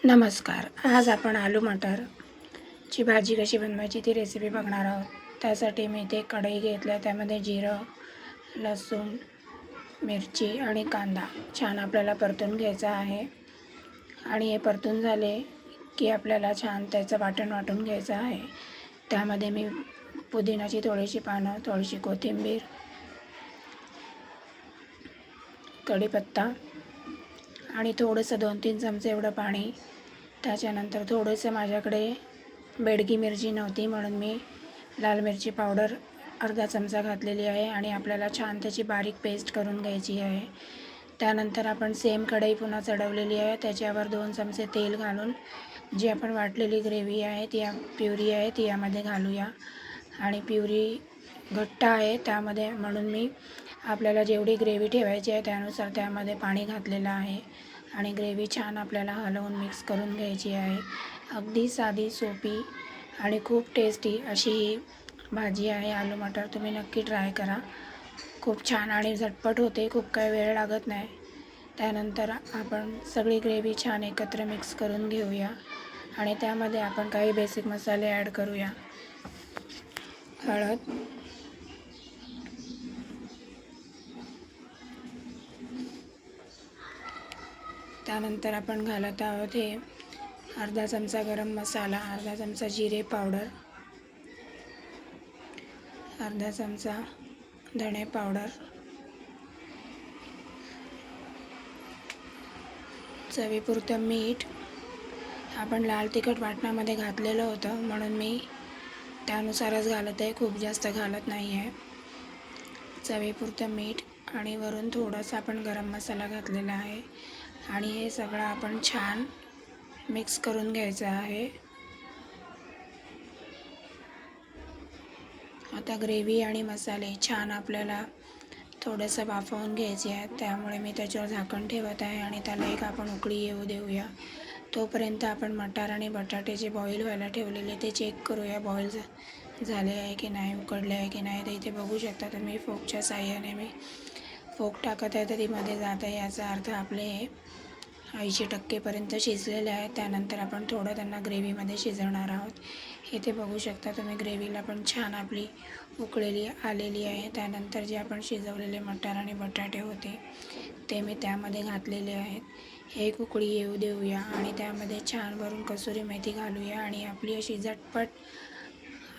नमस्कार. आज आपण आलू मटरची भाजी कशी बनवायची ती रेसिपी बघणार आहोत. त्यासाठी मी इथे कढई घेतली, त्यामध्ये जिरं, लसूण, मिरची आणि कांदा छान आपल्याला परतून घ्यायचा आहे. आणि हे परतून झाले की आपल्याला छान त्याचं वाटून घ्यायचं आहे. त्यामध्ये मी पुदिनाची थोडीशी पानं, थोडीशी कोथिंबीर, कढीपत्ता आणि थोडंसं 2-3 चमचे एवढं पाणी. त्याच्यानंतर थोडंसं माझ्याकडे बेडगी मिरची नव्हती म्हणून मी लाल मिरची पावडर अर्धा चमचा घातलेली आहे आणि आपल्याला छान त्याची बारीक पेस्ट करून घ्यायची आहे. त्यानंतर आपण सेम कढई पुन्हा चढवलेली आहे, त्याच्यावर 2 चमचे तेल घालून जी आपण वाटलेली ग्रेव्ही आहे ती प्युरी आहे ती यामध्ये घालूया. आणि प्युरी घट्ट आहे त्यामध्ये म्हणून मी आपल्याला जेवढी ग्रेव्ही ठेवायची आहे त्यानुसार त्यामध्ये पाणी घातलेलं आहे. आणि ग्रेव्ही छान आपल्याला हलवून मिक्स करून घ्यायची आहे. अगदी साधी, सोपी आणि खूप टेस्टी अशी ही भाजी आहे आलू मटर. तुम्ही नक्की ट्राय करा. खूप छान आणि झटपट होते, खूप काही वेळ लागत नाही. त्यानंतर आपण सगळी ग्रेव्ही छान एकत्र मिक्स करून घेऊया आणि त्यामध्ये आपण काही बेसिक मसाले ॲड करूया. हळद, त्यानंतर आपण घालत आहोत हे अर्धा चमचा गरम मसाला, अर्धा चमचा जिरे पावडर, अर्धा चमचा धणे पावडर, चवीपुरतं मीठ. आपण लाल तिखट वाटणामध्ये घातलेलं होतं म्हणून मी त्यानुसारच घालत आहे, खूप जास्त घालत नाही आहे. चवीपुरतं मीठ आणि वरून थोडासा आपण गरम मसाला घातलेला आहे आणि हे सगळं आपण छान मिक्स करून घ्यायचं आहे. आता ग्रेव्ही आणि मसाले छान आपल्याला थोडंसं वाफवून घ्यायचे आहेत, त्यामुळे मी त्याच्यावर झाकण ठेवत आहे आणि त्याला एक आपण उकळी येऊ देऊया. तोपर्यंत आपण मटार आणि बटाटे जे बॉईल व्हायला ठेवलेले ते चेक करूया, बॉईल झाले आहे की नाही, उकडले आहे की नाही. तर इथे बघू शकता तुम्ही फोकच्या साह्याने मी फोक टाकत आहे तर ती मध्ये जात आहे, याचा अर्थ आपले हे 80% शिजलेले आहे. त्यानंतर आपण थोडं त्यांना ग्रेव्हीमध्ये शिजवणार आहोत. इथे बघू शकता तुम्ही ग्रेव्हीला पण छान आपली उकळलेली आलेली आहे. त्यानंतर जे आपण शिजवलेले मटार आणि बटाटे होते ते मी त्यामध्ये घातलेले आहेत. एक उकळी येऊ देऊया आणि त्यामध्ये छान भरून कसुरी मेथी घालूया आणि आपली अशी झटपट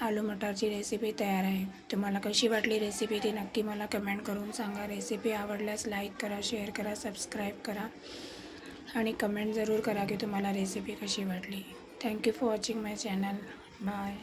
आलू मटारची रेसिपी तयार आहे. तुम्हाला कशी वाटली रेसिपी ती नक्की मला कमेंट करून सांगा. रेसिपी आवडल्यास लाईक करा, शेअर करा, सबस्क्राईब करा आणि कमेंट ज़रूर करा की तुम्हाला रेसिपी कशी वाटली. Thank you for watching my channel. Bye.